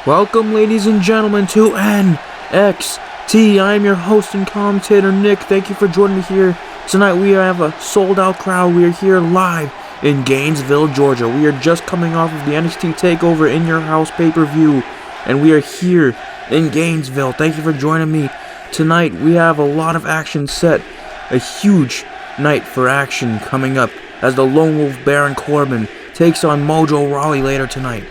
Welcome, ladies and gentlemen, to NXT. I am your host and commentator, Nick. Thank you for joining me here. Tonight we have a sold-out crowd. We are here live in Gainesville, Georgia. We are just coming off of the NXT Takeover in Your House pay-per-view, and we are here in Gainesville. Thank you for joining me. Tonight we have a lot of action set. A huge night for action coming up as the Lonewolf Baron Corbin takes on Mojo Rawley later tonight.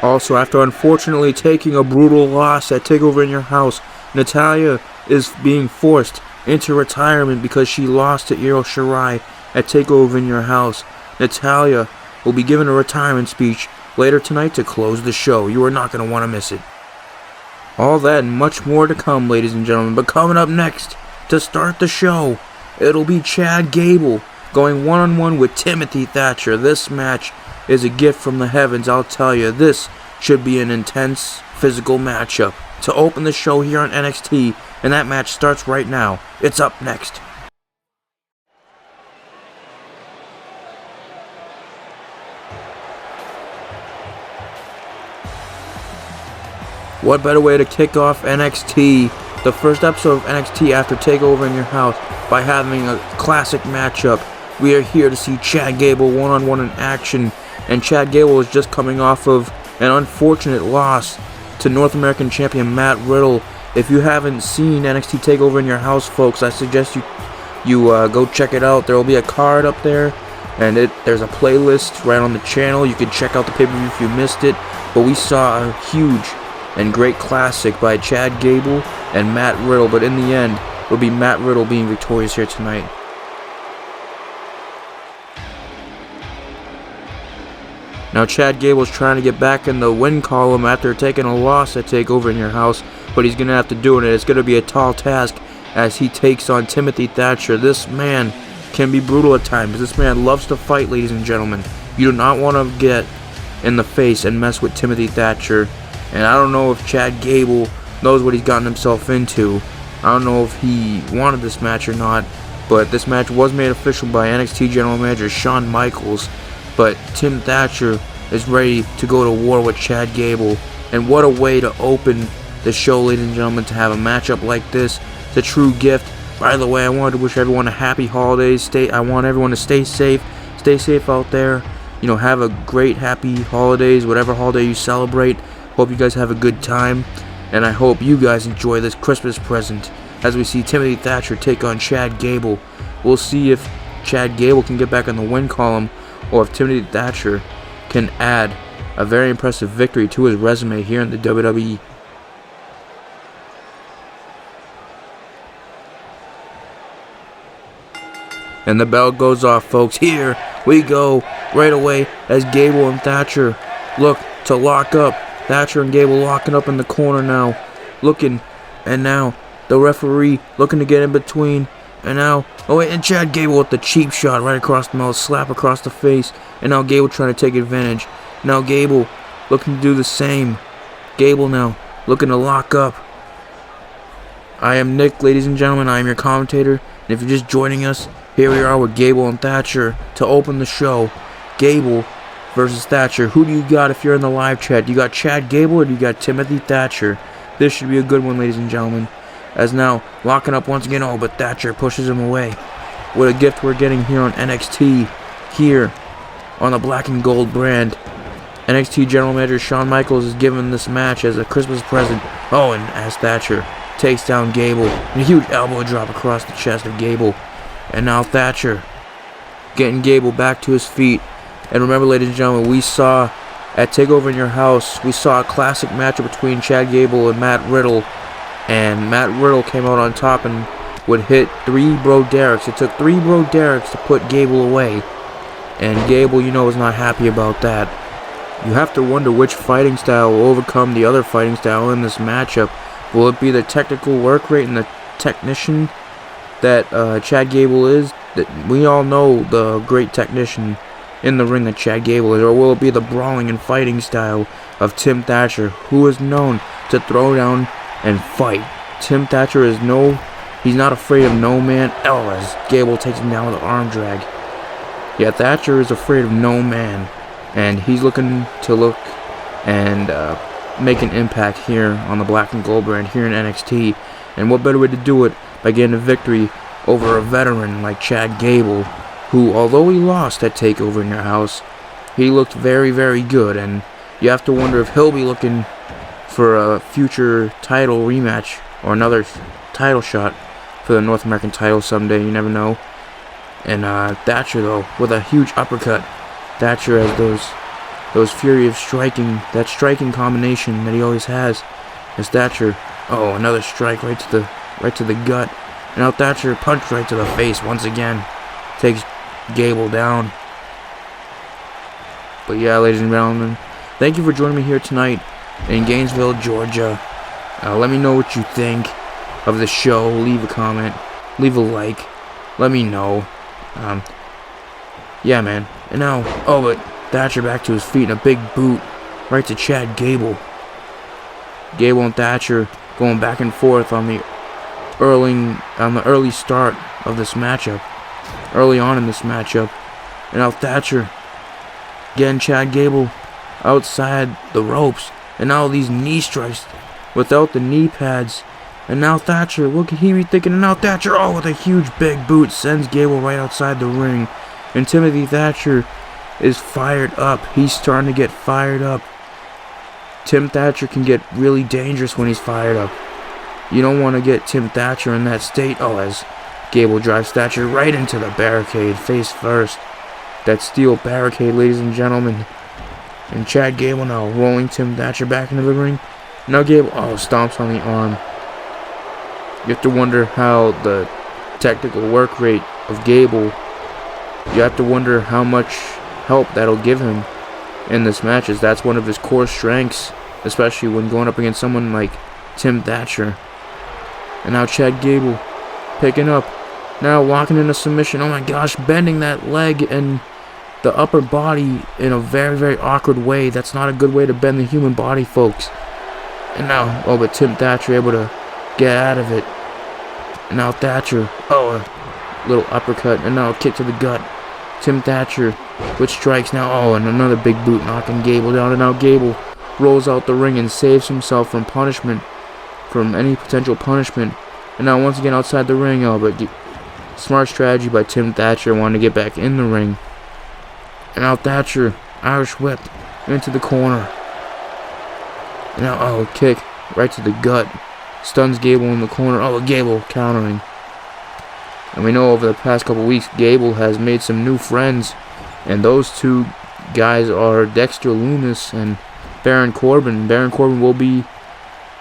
Also, after unfortunately taking a brutal loss at Takeover in Your House, Natalya is being forced into retirement because she lost to Io Shirai at Takeover in Your House. Natalya will be given a retirement speech later tonight to close the show. You are not going to want to miss it. All that and much more to come, ladies and gentlemen. But coming up next, to start the show, it'll be Chad Gable going one-on-one with Timothy Thatcher. This match is a gift from the heavens, I'll tell you. This should be an intense physical matchup to open the show here on NXT, and that match starts right now. It's up next. What better way to kick off NXT, the first episode of NXT after Takeover in Your House, by having a classic matchup. We are here to see Chad Gable one-on-one in action, and Chad Gable is just coming off of an unfortunate loss to North American Champion Matt Riddle. If you haven't seen NXT Takeover in Your House, folks, I suggest you go check it out. There will be a card up there, and there's a playlist right on the channel. You can check out the pay-per-view if you missed it. But we saw a huge and great classic by Chad Gable and Matt Riddle, but in the end, it will be Matt Riddle being victorious here tonight. Now Chad Gable's trying to get back in the win column after taking a loss at Takeover in Your House, but he's going to have to do it, and it's going to be a tall task as he takes on Timothy Thatcher. This man can be brutal at times. This man loves to fight, ladies and gentlemen. You do not want to get in the face and mess with Timothy Thatcher, and I don't know if Chad Gable knows what he's gotten himself into. I don't know if he wanted this match or not, but this match was made official by NXT General Manager Shawn Michaels. But Tim Thatcher is ready to go to war with Chad Gable. And what a way to open the show, ladies and gentlemen, to have a matchup like this. It's a true gift. By the way, I wanted to wish everyone a happy holidays. I want everyone to stay safe. Stay safe out there. You know, have a great, happy holidays, whatever holiday you celebrate. Hope you guys have a good time. And I hope you guys enjoy this Christmas present as we see Timothy Thatcher take on Chad Gable. We'll see if Chad Gable can get back on the win column, or if Timothy Thatcher can add a very impressive victory to his resume here in the WWE. And the bell goes off, folks. Here we go right away as Gable and Thatcher look to lock up. Thatcher and Gable locking up in the corner now. Looking, and now the referee looking to get in between. And now, oh wait, and Chad Gable with the cheap shot right across the mouth, slap across the face. And now Gable trying to take advantage. Now Gable looking to do the same. Gable now looking to lock up. I am Nick, ladies and gentlemen. I am your commentator. And if you're just joining us, here we are with Gable and Thatcher to open the show. Gable versus Thatcher. Who do you got if you're in the live chat? You got Chad Gable or do you got Timothy Thatcher? This should be a good one, ladies and gentlemen. As now, locking up once again. Oh, but Thatcher pushes him away. What a gift we're getting here on NXT. Here on the Black and Gold brand. NXT General Manager Shawn Michaels is giving this match as a Christmas present. Oh, and as Thatcher takes down Gable. And a huge elbow drop across the chest of Gable. And now Thatcher getting Gable back to his feet. And remember, ladies and gentlemen, we saw at Takeover in Your House, we saw a classic matchup between Chad Gable and Matt Riddle. And Matt Riddle came out on top and would hit 3 Bro Derricks. It took 3 Bro Derricks to put Gable away. And Gable, you know, is not happy about that. You have to wonder which fighting style will overcome the other fighting style in this matchup. Will it be the technical work rate and the technician that Chad Gable is? That we all know the great technician in the ring that Chad Gable is. Or will it be the brawling and fighting style of Tim Thatcher, who is known to throw down and fight? Tim Thatcher is he's not afraid of no man. Oh, as Gable takes him down with an arm drag. Yeah, Thatcher is afraid of no man, and he's looking to look and make an impact here on the Black and Gold brand here in NXT. And what better way to do it by getting a victory over a veteran like Chad Gable, who, although he lost at Takeover in your house, he looked very, very good. And you have to wonder if he'll be looking for a future title rematch or another title shot for the North American title someday. You never know. And Thatcher, though, with a huge uppercut. Thatcher has those fury of striking, that striking combination that he always has. As Thatcher, oh, another strike right to the gut. And now Thatcher punched right to the face once again. Takes Gable down. But yeah, ladies and gentlemen, thank you for joining me here tonight in Gainesville, Georgia. Let me know what you think of the show. Leave a comment, leave a like, let me know. Yeah, man. And now, oh, but Thatcher back to his feet and a big boot right to Chad Gable. Gable and Thatcher going back and forth on the early start of this matchup, early on in this matchup. And now Thatcher getting Chad Gable outside the ropes, and now these knee strikes without the knee pads. And now Thatcher, what could he be thinking? And now Thatcher, oh, with a huge big boot, sends Gable right outside the ring. And Timothy Thatcher is fired up. He's starting to get fired up. Tim Thatcher can get really dangerous when he's fired up. You don't want to get Tim Thatcher in that state. Oh, as Gable drives Thatcher right into the barricade, face first. That steel barricade, ladies and gentlemen. And Chad Gable now rolling Tim Thatcher back into the ring. Now Gable, oh, stomps on the arm. You have to wonder how the technical work rate of Gable, you have to wonder how much help that'll give him in this match, as that's one of his core strengths, especially when going up against someone like Tim Thatcher. And now Chad Gable picking up, now locking in a submission. Oh my gosh, bending that leg and the upper body in a very, very awkward way. That's not a good way to bend the human body, folks. And now, oh, but Tim Thatcher able to get out of it. And now Thatcher, oh, a little uppercut, and now a kick to the gut. Tim Thatcher with strikes now, oh, and another big boot knocking Gable down. And now Gable rolls out the ring and saves himself from punishment, from any potential punishment. And now once again outside the ring, oh, but smart strategy by Tim Thatcher, wanting to get back in the ring. And now Thatcher, Irish whip into the corner. And now, oh, kick right to the gut. Stuns Gable in the corner. Oh, Gable countering. And we know over the past couple weeks, Gable has made some new friends. And those two guys are Dexter Lumis and Baron Corbin. Baron Corbin will be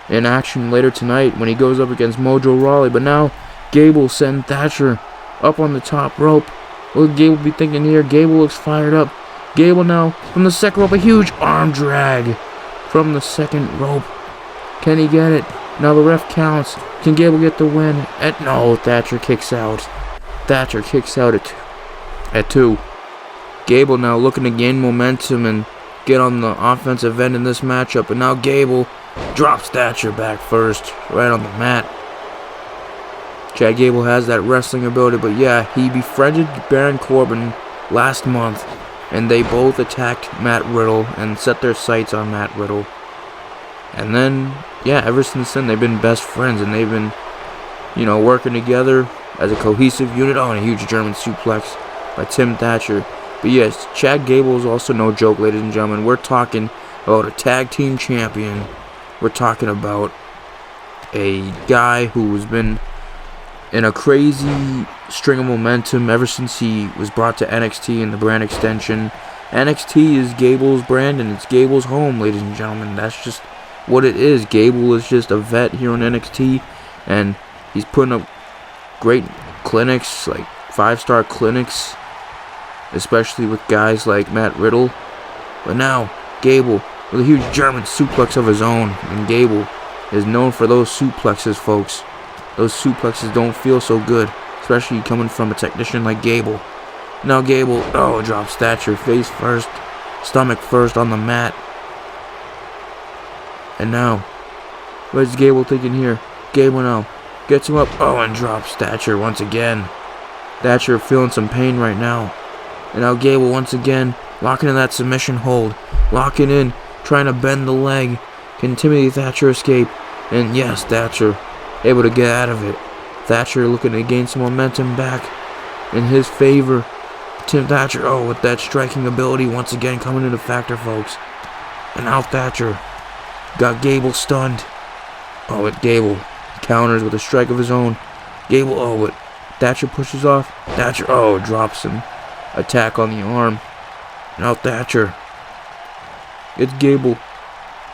in action later tonight when he goes up against Mojo Rawley. But now, Gable sends Thatcher up on the top rope. What will Gable be thinking here? Gable looks fired up. Gable now from the second rope, a huge arm drag from the second rope. Can he get it? Now the ref counts. Can Gable get the win? No, Thatcher kicks out. Thatcher kicks out at 2. Gable now looking to gain momentum and get on the offensive end in this matchup. And now Gable drops Thatcher back first, right on the mat. Chad Gable has that wrestling ability, but yeah, he befriended Baron Corbin last month, and they both attacked Matt Riddle and set their sights on Matt Riddle. And then, yeah, ever since then, they've been best friends, and they've been, you know, working together as a cohesive unit. Oh, and a huge German suplex by Tim Thatcher. But yes, Chad Gable is also no joke, ladies and gentlemen. We're talking about a tag team champion. We're talking about a guy who's been in a crazy string of momentum ever since he was brought to NXT and the brand extension. NXT is Gable's brand, and it's Gable's home, ladies and gentlemen. That's just what it is. Gable is just a vet here on NXT, and he's putting up great clinics, like 5-star clinics, especially with guys like Matt Riddle. But now, Gable with a huge German suplex of his own, and Gable is known for those suplexes, folks. Those suplexes don't feel so good, especially coming from a technician like Gable. Now Gable, oh, drops Thatcher face first, stomach first on the mat. And now, what's Gable thinking here? Gable now gets him up, oh, and drops Thatcher once again. Thatcher feeling some pain right now. And now Gable once again locking in that submission hold, locking in, trying to bend the leg. Can Timothy Thatcher escape? And yes, Thatcher able to get out of it. Thatcher looking to gain some momentum back in his favor. Tim Thatcher, oh, with that striking ability once again coming into factor, folks. And now Thatcher got Gable stunned. Oh, but Gable counters with a strike of his own. Gable, oh, but Thatcher pushes off. Thatcher, oh, drops him. Attack on the arm. Now Thatcher gets Gable.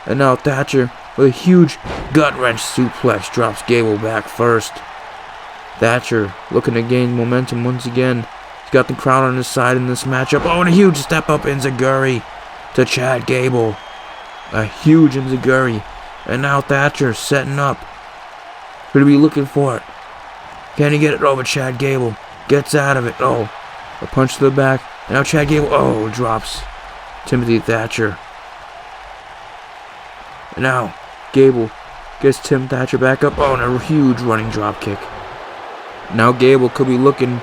And now Thatcher with a huge gut-wrench suplex drops Gable back first. Thatcher looking to gain momentum once again. He's got the crowd on his side in this matchup. Oh, and a huge step-up enziguri to Chad Gable. A huge enziguri. And now Thatcher setting up. Gonna be looking for it. Can he get it? Oh, but Chad Gable gets out of it. Oh, a punch to the back. And now Chad Gable, oh, drops Timothy Thatcher. And now Gable gets Tim Thatcher back up. Oh, and a huge running drop kick. Now Gable could be looking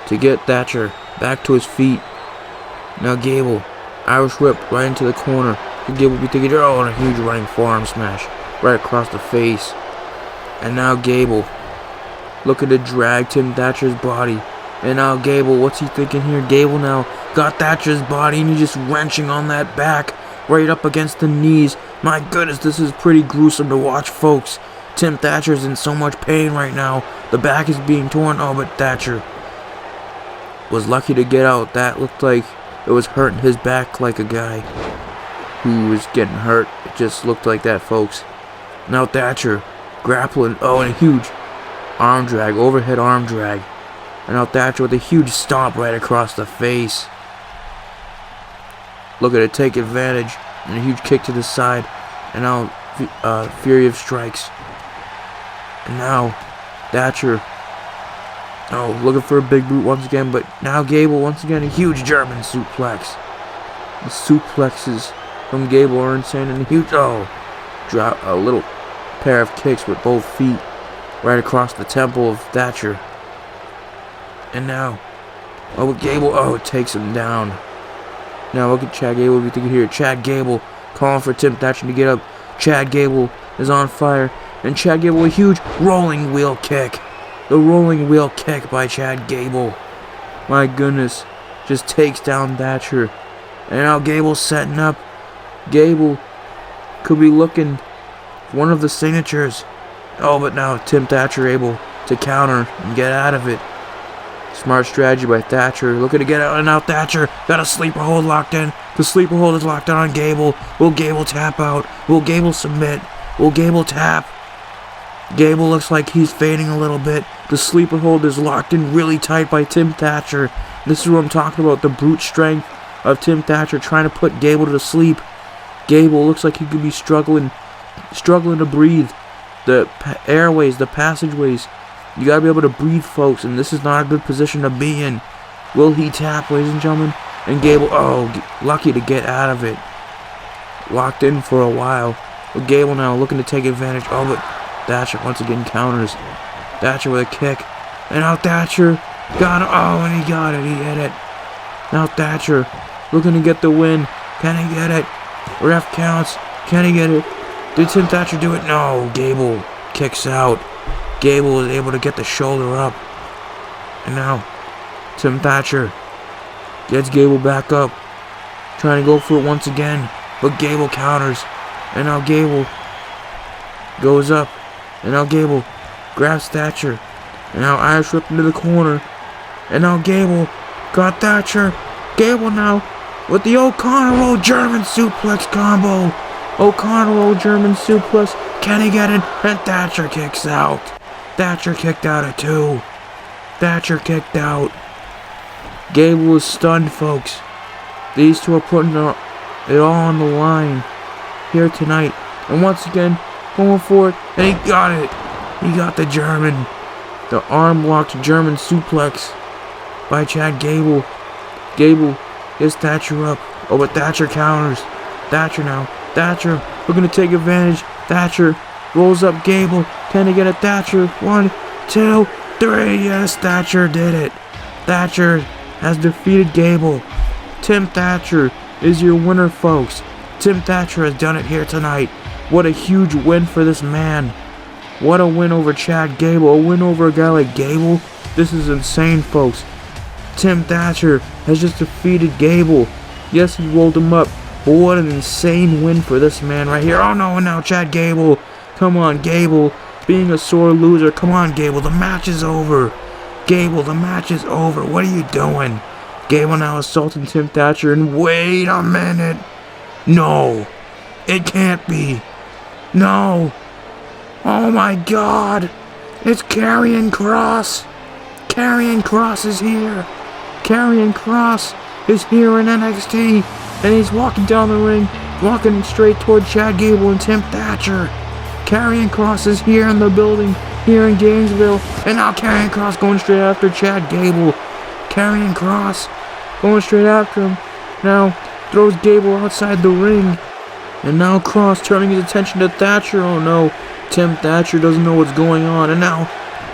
to get Thatcher back to his feet. Now Gable, Irish whip right into the corner. Gable be thinking, oh, and a huge running forearm smash right across the face. And now Gable looking to drag Tim Thatcher's body. And now Gable, what's he thinking here? Gable now got Thatcher's body and he's just wrenching on that back right up against the knees. My goodness, this is pretty gruesome to watch, folks. Tim Thatcher's in so much pain right now. The back is being torn. Oh, but Thatcher was lucky to get out. That looked like it was hurting his back like a guy who was getting hurt. It just looked like that, folks. Now Thatcher grappling. Oh, and a huge arm drag, overhead arm drag. And now Thatcher with a huge stomp right across the face. Looking to take advantage. And a huge kick to the side. And now Fury of Strikes. And now Thatcher, oh, looking for a big boot once again. But now Gable once again, a huge German suplex. The suplexes from Gable are insane. And a huge, oh, drop a little pair of kicks with both feet right across the temple of Thatcher. And now, oh, Gable, oh, it takes him down. Now look at Chad Gable. We thinking here, Chad Gable calling for Tim Thatcher to get up. Chad Gable is on fire, and Chad Gable a huge rolling wheel kick. The rolling wheel kick by Chad Gable. My goodness, just takes down Thatcher. And now Gable setting up. Gable could be looking for one of the signatures. Oh, but now Tim Thatcher able to counter and get out of it. Smart strategy by Thatcher. Looking to get out, and now Thatcher got a sleeper hold locked in. The sleeper hold is locked on Gable. Will Gable tap out? Will Gable submit? Will Gable tap? Gable looks like he's fading a little bit. The sleeper hold is locked in really tight by Tim Thatcher. This is what I'm talking about. The brute strength of Tim Thatcher trying to put Gable to sleep. Gable looks like he could be struggling to breathe. The airways, the passageways. You gotta be able to breathe, folks, and this is not a good position to be in. Will he tap, ladies and gentlemen? And Gable, oh, lucky to get out of it. Locked in for a while. But Gable now looking to take advantage. Oh, but Thatcher once again counters. Thatcher with a kick. And now Thatcher got it. Oh, and he got it. He hit it. Now Thatcher looking to get the win. Can he get it? Ref counts. Can he get it? Did Tim Thatcher do it? No. Gable kicks out. Gable was able to get the shoulder up. And now Tim Thatcher gets Gable back up. Trying to go for it once again. But Gable counters. And now Gable goes up. And now Gable grabs Thatcher. And now Irish whip into the corner. And now Gable got Thatcher. Gable now with the O'Connor roll German suplex combo. O'Connor roll German suplex. Can he get it? And Thatcher kicks out. Thatcher kicked out at 2. Thatcher kicked out. Gable is stunned, folks. These two are putting it all on the line here tonight. And once again, going for it. And he got it. He got the German. The arm locked German suplex by Chad Gable. Gable gets Thatcher up. Oh, but Thatcher counters. Thatcher now. Thatcher looking to take advantage. Thatcher rolls up Gable. Can he get it? Thatcher. 1, 2, 3. Yes, Thatcher did it. Thatcher has defeated Gable. Tim Thatcher is your winner, folks. Tim Thatcher has done it here tonight. What a huge win for this man. What a win over Chad Gable. A win over a guy like Gable. This is insane, folks. Tim Thatcher has just defeated Gable. Yes, he rolled him up. But what an insane win for this man right here. Oh no, now Chad Gable. Come on, Gable. Being a sore loser. Come on, Gable. The match is over. Gable, the match is over. What are you doing? Gable now assaulting Tim Thatcher. And wait a minute. No. It can't be. No. Oh my God. It's Karrion Kross. Karrion Kross is here. Karrion Kross is here in NXT. And he's walking down the ring. Walking straight toward Chad Gable and Tim Thatcher. Karrion Kross is here in the building. Here in Gainesville. And now Karrion Kross going straight after Chad Gable. Karrion Kross going straight after him. Now throws Gable outside the ring. And now Kross turning his attention to Thatcher. Oh no. Tim Thatcher doesn't know what's going on. And now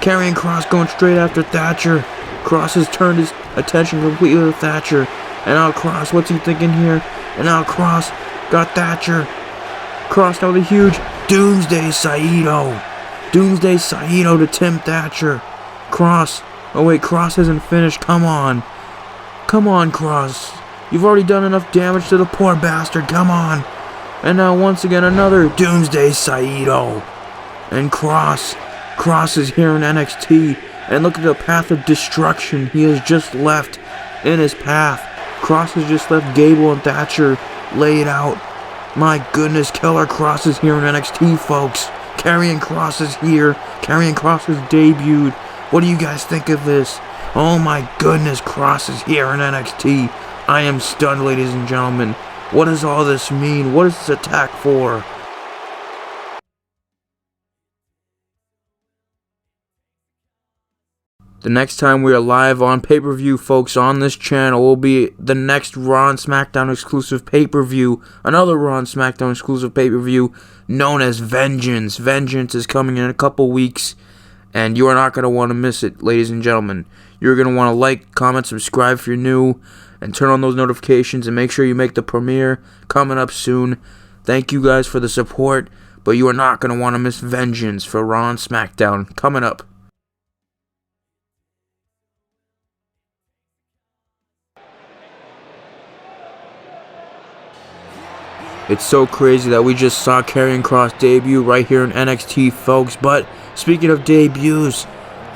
Karrion Kross going straight after Thatcher. Kross has turned his attention completely to Thatcher. And now Kross, what's he thinking here? And now Kross got Thatcher. Kross now with a huge Doomsday Saito. Doomsday Saito to Tim Thatcher. Kross. Oh wait, Kross hasn't finished. Come on. Come on, Kross. You've already done enough damage to the poor bastard. Come on. And now once again another Doomsday Saito. And Kross is here in NXT. And look at the path of destruction he has just left in his path. Kross has just left Gable and Thatcher laid out. My goodness, Killer Kross is here in NXT, folks. Karrion Kross is here. Karrion Kross has debuted. What do you guys think of this? Oh my goodness, Kross is here in NXT. I am stunned, ladies and gentlemen. What does all this mean? What is this attack for? The next time we are live on pay-per-view, folks, on this channel will be the next Raw and SmackDown exclusive pay-per-view. Another Raw and SmackDown exclusive pay-per-view known as Vengeance. Vengeance is coming in a couple weeks, and you are not going to want to miss it, ladies and gentlemen. You're going to want to like, comment, subscribe if you're new, and turn on those notifications, and make sure you make the premiere coming up soon. Thank you guys for the support, but you are not going to want to miss Vengeance for Raw and SmackDown coming up. It's so crazy that we just saw Karrion Kross debut right here in NXT, folks. But speaking of debuts,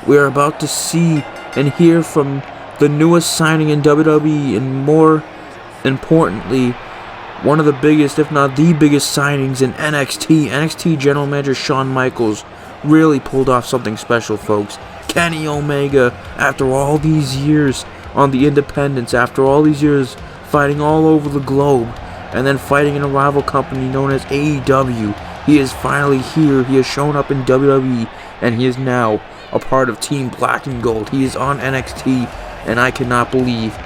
we are about to see and hear from the newest signing in WWE, and more importantly, one of the biggest, if not the biggest signings in NXT. NXT General Manager Shawn Michaels really pulled off something special, folks. Kenny Omega, after all these years on the independents, after all these years fighting all over the globe, and then fighting in a rival company known as AEW, he is finally here. He has shown up in WWE, and he is now a part of Team Black and Gold. He is on NXT, and I cannot believe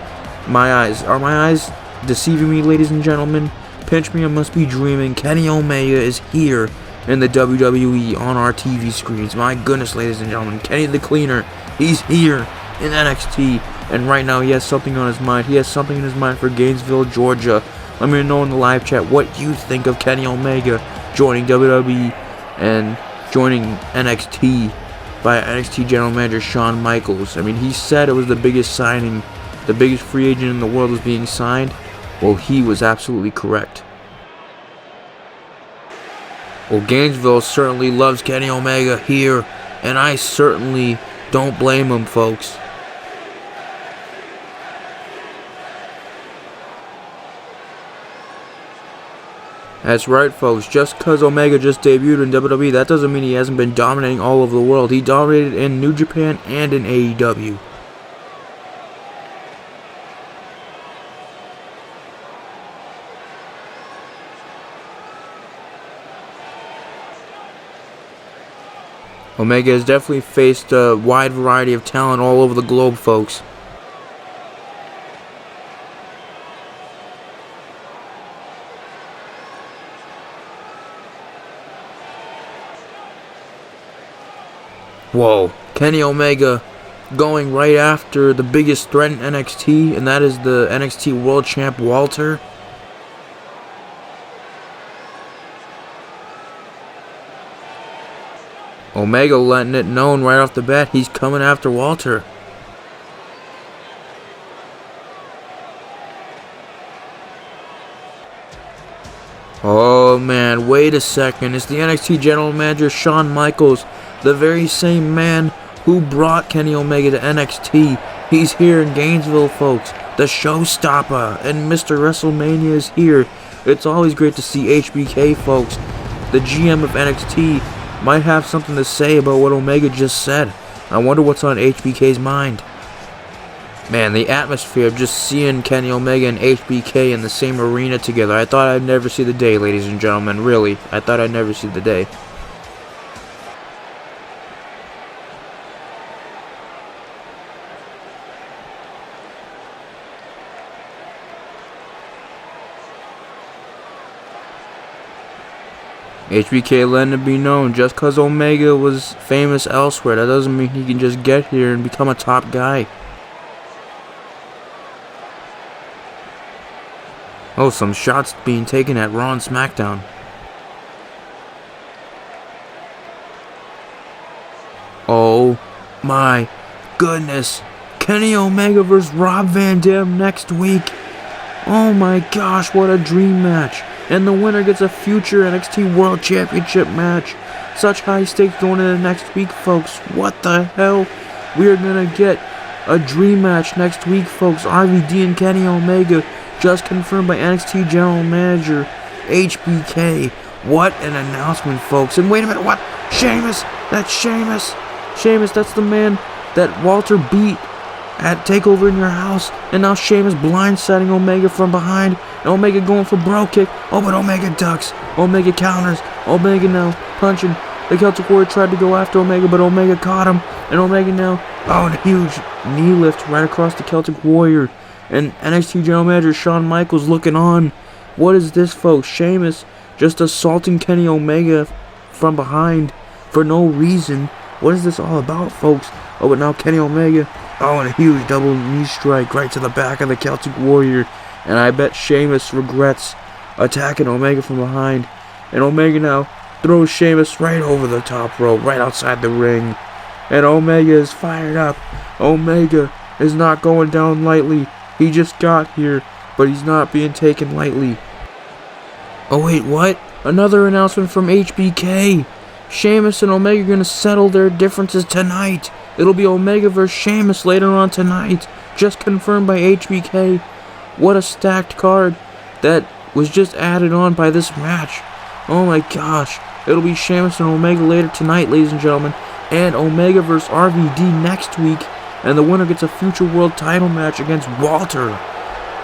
my eyes. Are my eyes deceiving me, ladies and gentlemen? Pinch me, I must be dreaming. Kenny Omega is here in the WWE on our TV screens. My goodness, ladies and gentlemen. Kenny the Cleaner, he's here in NXT, and right now he has something on his mind. He has something in his mind for Gainesville, Georgia. Let me know in the live chat what you think of Kenny Omega joining WWE and joining NXT by NXT General Manager Shawn Michaels. I mean, he said it was the biggest signing, the biggest free agent in the world was being signed. Well, he was absolutely correct. Well, Gainesville certainly loves Kenny Omega here, and I certainly don't blame him, folks. That's right, folks. Just because Omega just debuted in WWE, that doesn't mean he hasn't been dominating all over the world. He dominated in New Japan and in AEW. Omega has definitely faced a wide variety of talent all over the globe, folks. Whoa, Kenny Omega going right after the biggest threat in NXT, and that is the NXT World Champ Walter. Omega letting it known right off the bat he's coming after Walter. Oh man, wait a second. It's the NXT General Manager Shawn Michaels, the very same man who brought Kenny Omega to NXT. He's here in Gainesville, folks. The showstopper, and Mr. WrestleMania is here. It's always great to see HBK, folks. The GM of NXT might have something to say about what Omega just said. I wonder what's on HBK's mind. Man, the atmosphere of just seeing Kenny Omega and HBK in the same arena together. I thought I'd never see the day, ladies and gentlemen. Really, I thought I'd never see the day. HBK letting it be known, just because Omega was famous elsewhere, that doesn't mean he can just get here and become a top guy. Oh, some shots being taken at Raw and SmackDown. Oh my goodness. Kenny Omega vs. Rob Van Dam next week. Oh my gosh, what a dream match. And the winner gets a future NXT World Championship match. Such high stakes going into next week, folks. What the hell? We are going to get a dream match next week, folks. RVD and Kenny Omega. Just confirmed by NXT General Manager HBK. What an announcement, folks. And wait a minute, what? Sheamus? That's Sheamus. Sheamus, that's the man that Walter beat at Takeover in Your House. And now Sheamus blindsiding Omega from behind. And Omega going for bro kick. Oh, but Omega ducks. Omega counters. Omega now punching. The Celtic Warrior tried to go after Omega, but Omega caught him. And Omega now, oh, and a huge knee lift right across the Celtic Warrior. And NXT General Manager Shawn Michaels looking on. What is this, folks? Sheamus just assaulting Kenny Omega from behind for no reason. What is this all about, folks? Oh, but now Kenny Omega. Oh, and a huge double knee strike right to the back of the Celtic Warrior. And I bet Sheamus regrets attacking Omega from behind. And Omega now throws Sheamus right over the top rope, right outside the ring. And Omega is fired up. Omega is not going down lightly. He just got here, but he's not being taken lightly. Oh wait, what? Another announcement from HBK. Sheamus and Omega are going to settle their differences tonight. It'll be Omega vs. Sheamus later on tonight. Just confirmed by HBK. What a stacked card that was just added on by this match. Oh my gosh. It'll be Sheamus and Omega later tonight, ladies and gentlemen. And Omega vs. RVD next week. And the winner gets a future world title match against Walter.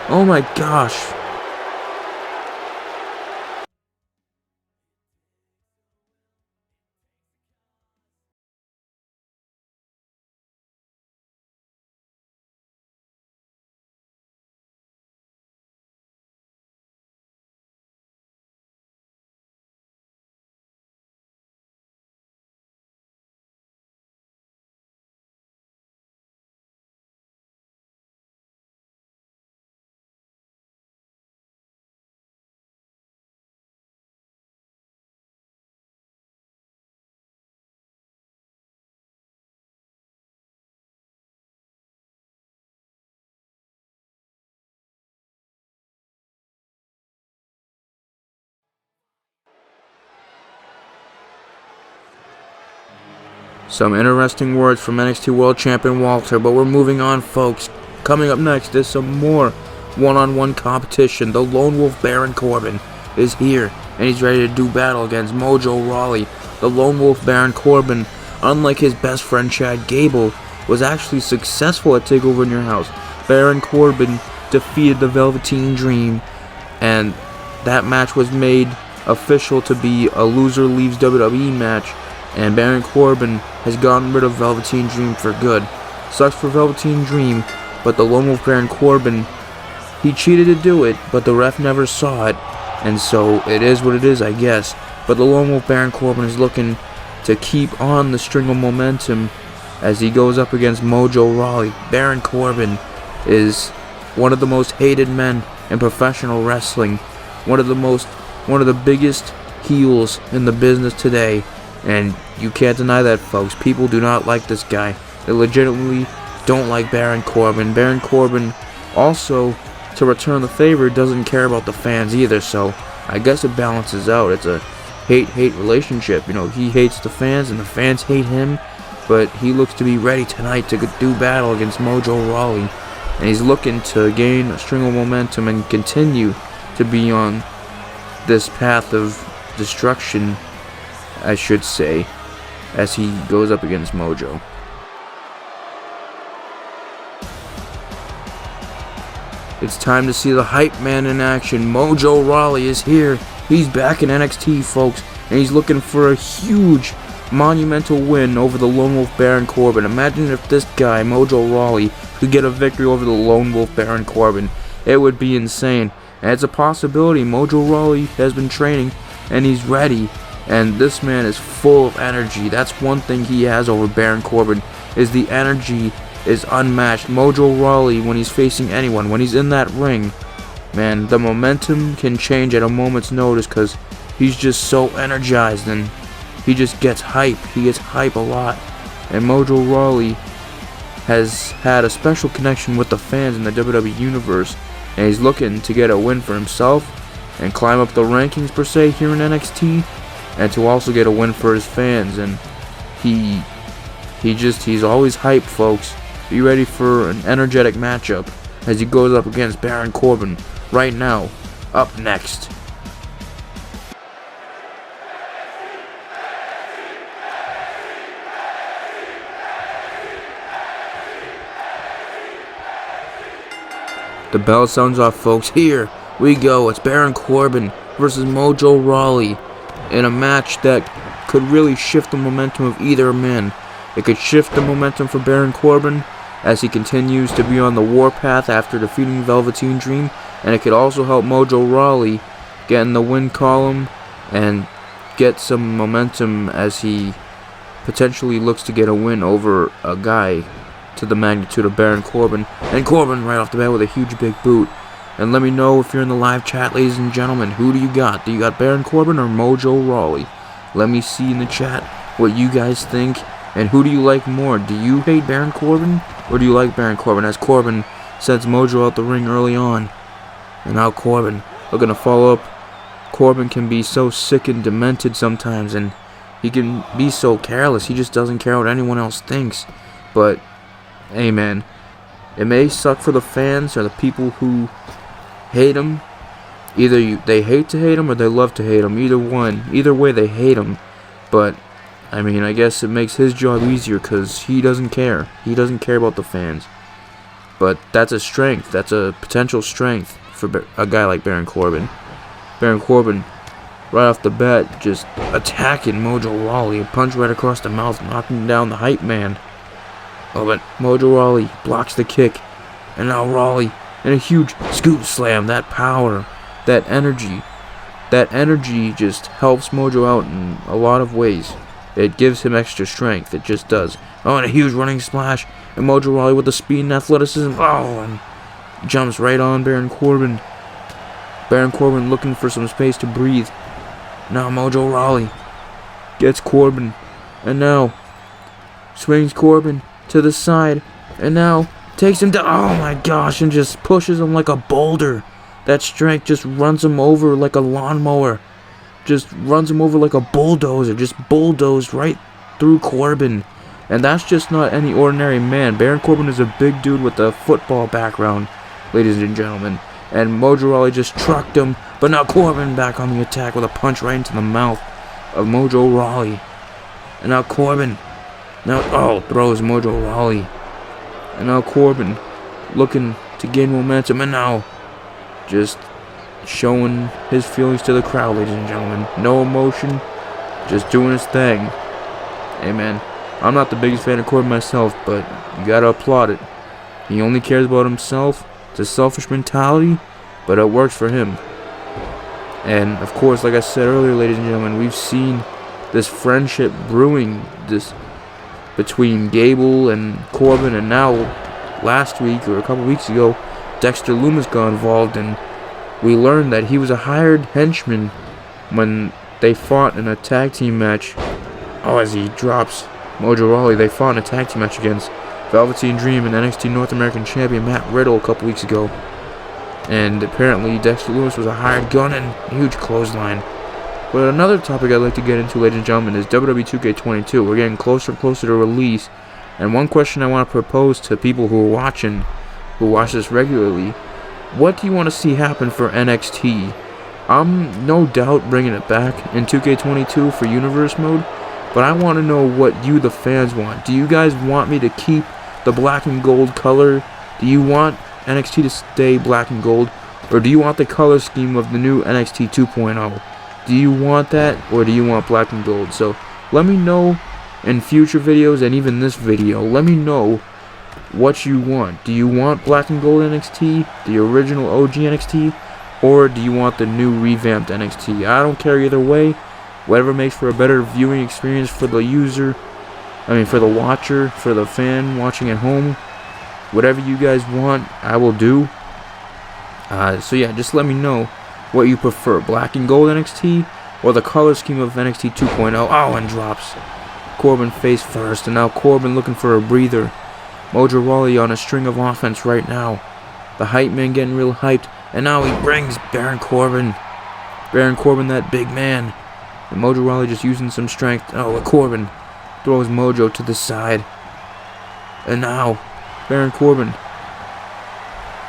Oh my gosh. Some interesting words from NXT World Champion Walter, but we're moving on, folks. Coming up next is some more one-on-one competition. The Lonewolf Baron Corbin is here, and he's ready to do battle against Mojo Rawley. The Lonewolf Baron Corbin, unlike his best friend Chad Gable, was actually successful at Takeover in Your House. Baron Corbin defeated the Velveteen Dream, and that match was made official to be a loser leaves WWE match. And Baron Corbin has gotten rid of Velveteen Dream for good. Sucks for Velveteen Dream, but the Lone Wolf Baron Corbin, he cheated to do it, but the ref never saw it. And so it is what it is, I guess. But the Lone Wolf Baron Corbin is looking to keep on the string of momentum as he goes up against Mojo Rawley. Baron Corbin is one of the most hated men in professional wrestling. One of the biggest heels in the business today. And you can't deny that, folks. People do not like this guy. They legitimately don't like Baron Corbin. Baron Corbin also, to return the favor, doesn't care about the fans either, so I guess it balances out. It's a hate-hate relationship. You know, he hates the fans and the fans hate him, but he looks to be ready tonight to do battle against Mojo Rawley, and he's looking to gain a string of momentum and continue to be on this path of destruction, I should say, as he goes up against Mojo. It's time to see the hype man in action. Mojo Rawley is here. He's back in NXT, folks, and he's looking for a huge, monumental win over the Lonewolf Baron Corbin. Imagine if this guy, Mojo Rawley, could get a victory over the Lonewolf Baron Corbin. It would be insane. And it's a possibility. Mojo Rawley has been training, and he's ready. And this man is full of energy. That's one thing he has over Baron Corbin, is the energy is unmatched. Mojo Rawley, when he's facing anyone, when he's in that ring, man, the momentum can change at a moment's notice because he's just so energized and he just gets hype. He gets hype a lot. And Mojo Rawley has had a special connection with the fans in the WWE Universe, and he's looking to get a win for himself and climb up the rankings per se here in NXT, and to also get a win for his fans. And he's always hyped, folks. Be ready for an energetic matchup as he goes up against Baron Corbin right now. Up next. The bell sounds off, folks. Here we go. It's Baron Corbin versus Mojo Rawley in a match that could really shift the momentum of either man. It could shift the momentum for Baron Corbin as he continues to be on the warpath after defeating Velveteen Dream, and it could also help Mojo Rawley get in the win column and get some momentum as he potentially looks to get a win over a guy to the magnitude of Baron Corbin. And Corbin right off the bat with a huge big boot. And let me know if you're in the live chat, ladies and gentlemen, who do you got? Do you got Baron Corbin or Mojo Rawley? Let me see in the chat what you guys think. And who do you like more? Do you hate Baron Corbin, or do you like Baron Corbin? As Corbin sends Mojo out the ring early on. And now Corbin looking to follow up. Corbin can be so sick and demented sometimes, and he can be so careless. He just doesn't care what anyone else thinks. But, hey man, it may suck for the fans or the people who hate him. Either they hate to hate him or they love to hate him. Either one. Either way, they hate him. But I mean, I guess it makes his job easier because he doesn't care. He doesn't care about the fans. But that's a strength. That's a potential strength for a guy like Baron Corbin. Baron Corbin, right off the bat, just attacking Mojo Rawley. A punch right across the mouth, knocking down the hype man. Oh, but Mojo Rawley blocks the kick. And now Rawley in a huge scoop slam. That power, that energy just helps Mojo out in a lot of ways. It gives him extra strength. It just does. Oh, and a huge running splash. And Mojo Rawley with the speed and athleticism. Oh, and jumps right on Baron Corbin. Baron Corbin looking for some space to breathe. Now Mojo Rawley gets Corbin. And now swings Corbin to the side. And now takes him down. Oh my gosh. And just pushes him like a boulder. That strength just runs him over like a lawnmower. Just runs him over like a bulldozer. Just bulldozed right through Corbin. And that's just not any ordinary man. Baron Corbin is a big dude with a football background, ladies and gentlemen. And Mojo Rawley just trucked him. But now Corbin back on the attack with a punch right into the mouth of Mojo Rawley. And now Corbin throws Mojo Rawley. And now Corbin looking to gain momentum. And now just showing his feelings to the crowd, ladies and gentlemen. No emotion, just doing his thing. Hey man, I'm not the biggest fan of Corbin myself, but you gotta applaud it. He only cares about himself. It's a selfish mentality, but it works for him. And of course, like I said earlier, ladies and gentlemen, we've seen this friendship brewing between Gable and Corbin, and now last week or a couple weeks ago, Dexter Lumis got involved, and we learned that he was a hired henchman when they fought in a tag team match Oh, as he drops Mojo Rawley. They fought in a tag team match against Velveteen Dream and NXT North American Champion Matt Riddle a couple weeks ago. And apparently Dexter Lewis was a hired gun and a huge clothesline. But another topic I'd like to get into, ladies and gentlemen, is WWE 2K22. We're getting closer and closer to release. And one question I want to propose to people who are watching, who watch this regularly, what do you want to see happen for NXT? I'm no doubt bringing it back in 2K22 for Universe Mode, but I want to know what you, the fans, want. Do you guys want me to keep the black and gold color? Do you want NXT to stay black and gold? Or do you want the color scheme of the new NXT 2.0? Do you want that, or do you want black and gold? So let me know in future videos, and even this video, let me know what you want. Do you want black and gold NXT, the original OG NXT, or do you want the new revamped NXT? I don't care either way. Whatever makes for a better viewing experience for the user, for the watcher, for the fan watching at home. Whatever you guys want, I will do. So yeah, just let me know what you prefer, black and gold NXT or the color scheme of NXT 2.0. Oh, and drops Corbin face first, and now Corbin looking for a breather. Mojo Rawley on a string of offense right now. The hype man getting real hyped, and now he brings Baron Corbin. Baron Corbin, that big man. And Mojo Rawley just using some strength. Oh, Corbin throws Mojo to the side. And now Baron Corbin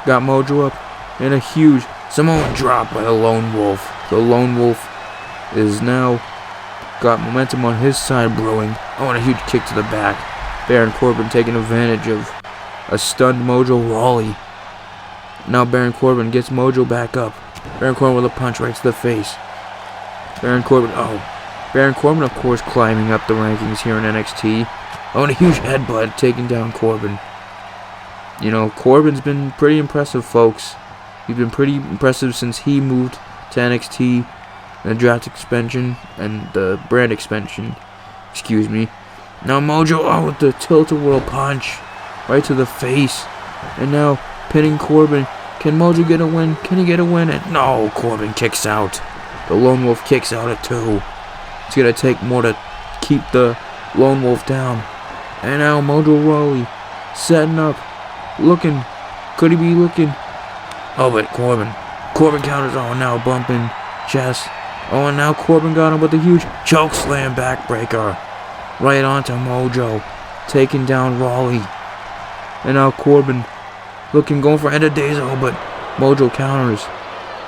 got Mojo up in a huge Samoan drop by the Lone Wolf. The Lone Wolf is now got momentum on his side brewing. Oh, and a huge kick to the back. Baron Corbin taking advantage of a stunned Mojo Rawley. Now Baron Corbin gets Mojo back up. Baron Corbin with a punch right to the face. Baron Corbin, of course, climbing up the rankings here in NXT. Oh, and a huge headbutt taking down Corbin. You know, Corbin's been pretty impressive, folks. He's been pretty impressive since he moved to NXT, the draft expansion, and the brand expansion. Excuse me. Now Mojo, with the tilt-a-whirl punch right to the face. And now pinning Corbin. Can Mojo get a win? Can he get a win? And no, Corbin kicks out. The Lone Wolf kicks out at 2. It's going to take more to keep the Lone Wolf down. And now Mojo Rawley setting up. Looking. Could he be looking? Oh, but Corbin counters. Oh, now bumping chest. Oh, and now Corbin got him with a huge choke slam backbreaker. Right onto Mojo. Taking down Rawley. And now Corbin going for end of days. Oh, but Mojo counters.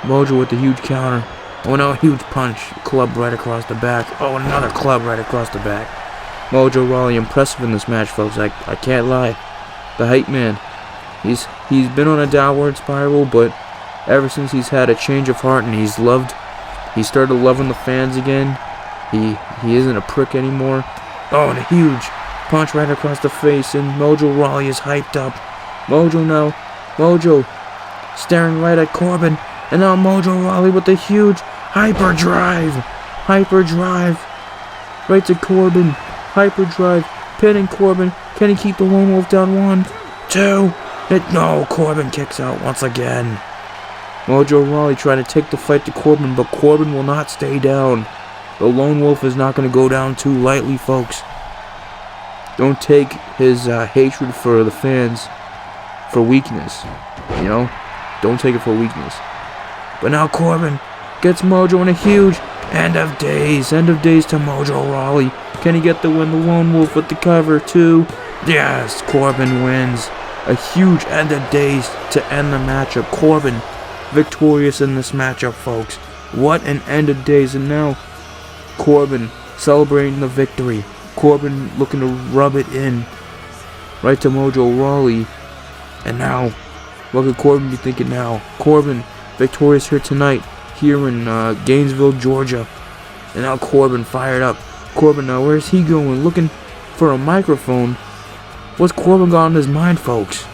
Mojo with the huge counter. Oh, now a huge punch. Club right across the back. Oh, another club right across the back. Mojo Rawley impressive in this match, folks. I can't lie. The hype man. He's been on a downward spiral, but ever since he's had a change of heart and he started loving the fans again. He isn't a prick anymore. Oh, and a huge punch right across the face, and Mojo Rawley is hyped up. Mojo staring right at Corbin, and now Mojo Rawley with the huge hyperdrive right to Corbin. Hyperdrive pinning Corbin. Can he keep the Lone Wolf down? 1, 2. No, Corbin kicks out once again. Mojo Rawley trying to take the fight to Corbin, but Corbin will not stay down. The Lone Wolf is not going to go down too lightly, folks. Don't take his hatred for the fans for weakness. You know? Don't take it for weakness. But now Corbin gets Mojo in a huge end of days to Mojo Rawley. Can he get the win? The Lone Wolf with the cover, 2. Yes, Corbin wins. A huge end of days to end the matchup. Corbin victorious in this matchup, folks. What an end of days. And now Corbin celebrating the victory. Corbin looking to rub it in right to Mojo Rawley. And now, what could Corbin be thinking now? Corbin victorious here tonight, here in Gainesville, Georgia. And now Corbin fired up. Corbin now, where's he going? Looking for a microphone. What's Corbin got on his mind, folks?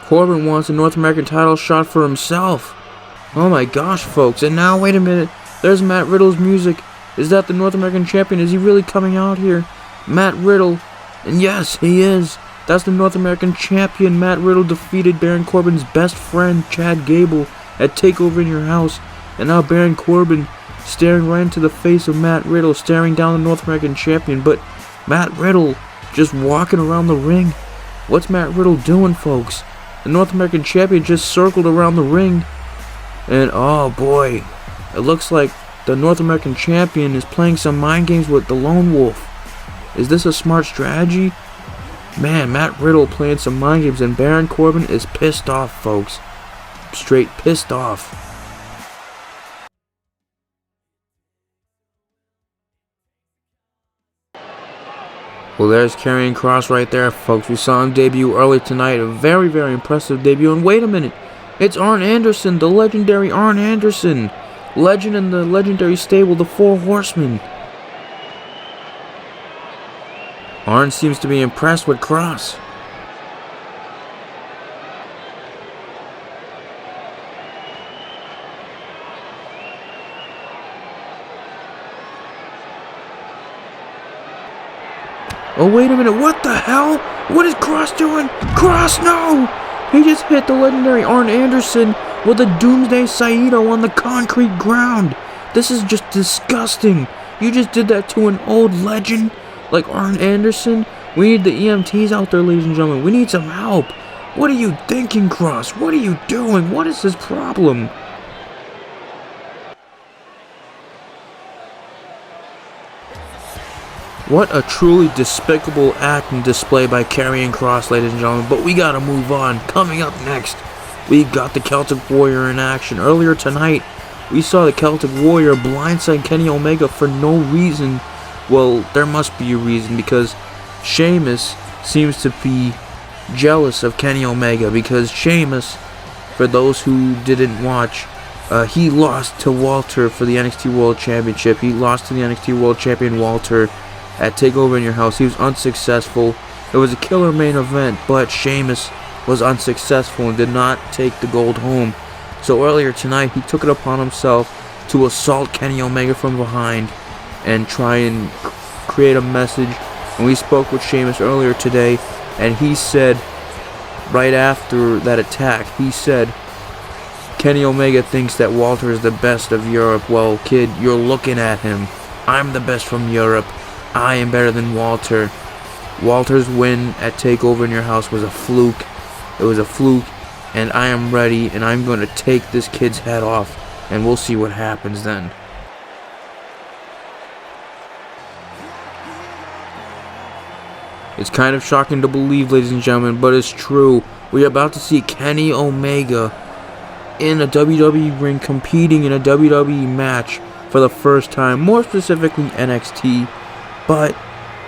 Corbin wants a North American title shot for himself. Oh my gosh, folks. And now, wait a minute. There's Matt Riddle's music. Is that the North American champion? Is he really coming out here? Matt Riddle. And yes, he is. That's the North American Champion. Matt Riddle defeated Baron Corbin's best friend, Chad Gable, at Takeover in Your House. And now Baron Corbin staring right into the face of Matt Riddle, staring down the North American Champion. But Matt Riddle just walking around the ring. What's Matt Riddle doing, folks? The North American Champion just circled around the ring. And oh boy, it looks like the North American Champion is playing some mind games with the Lone Wolf. Is this a smart strategy? Man, Matt Riddle playing some mind games, and Baron Corbin is pissed off, folks. Straight pissed off. Well, there's Karrion Kross right there, folks. We saw him debut early tonight. A very, very impressive debut. And wait a minute. It's Arn Anderson, the legendary Arn Anderson. Legend in the legendary stable, the Four Horsemen. Arn seems to be impressed with Kross. Oh, wait a minute, what the hell? What is Kross doing? Kross, no! He just hit the legendary Arn Anderson with a Doomsday Saito on the concrete ground. This is just disgusting. You just did that to an old legend like Arn Anderson. We need the EMTs out there, ladies and gentlemen. We need some help. What are you thinking, Kross? What are you doing? What is his problem? What a truly despicable act and display by Karrion Kross, ladies and gentlemen. But we gotta move on. Coming up next, we got the Celtic Warrior in action. Earlier tonight, we saw the Celtic Warrior blindside Kenny Omega for no reason. Well, there must be a reason, because Sheamus seems to be jealous of Kenny Omega, because Sheamus, for those who didn't watch, he lost to Walter for the NXT World Championship. He lost to the NXT World Champion Walter at Takeover in Your House. He was unsuccessful. It was a killer main event, but Sheamus was unsuccessful and did not take the gold home. So earlier tonight, he took it upon himself to assault Kenny Omega from behind and try and create a message. And we spoke with Sheamus earlier today, and he said, right after that attack, he said, Kenny Omega thinks that Walter is the best of Europe. Well, kid, you're looking at him. I'm the best from Europe. I am better than Walter. Walter's win at Takeover in Your House was a fluke. It was a fluke, and I am ready, and I'm going to take this kid's head off, and we'll see what happens then. It's kind of shocking to believe, ladies and gentlemen, but it's true. We're about to see Kenny Omega in a WWE ring competing in a WWE match for the first time, more specifically NXT. But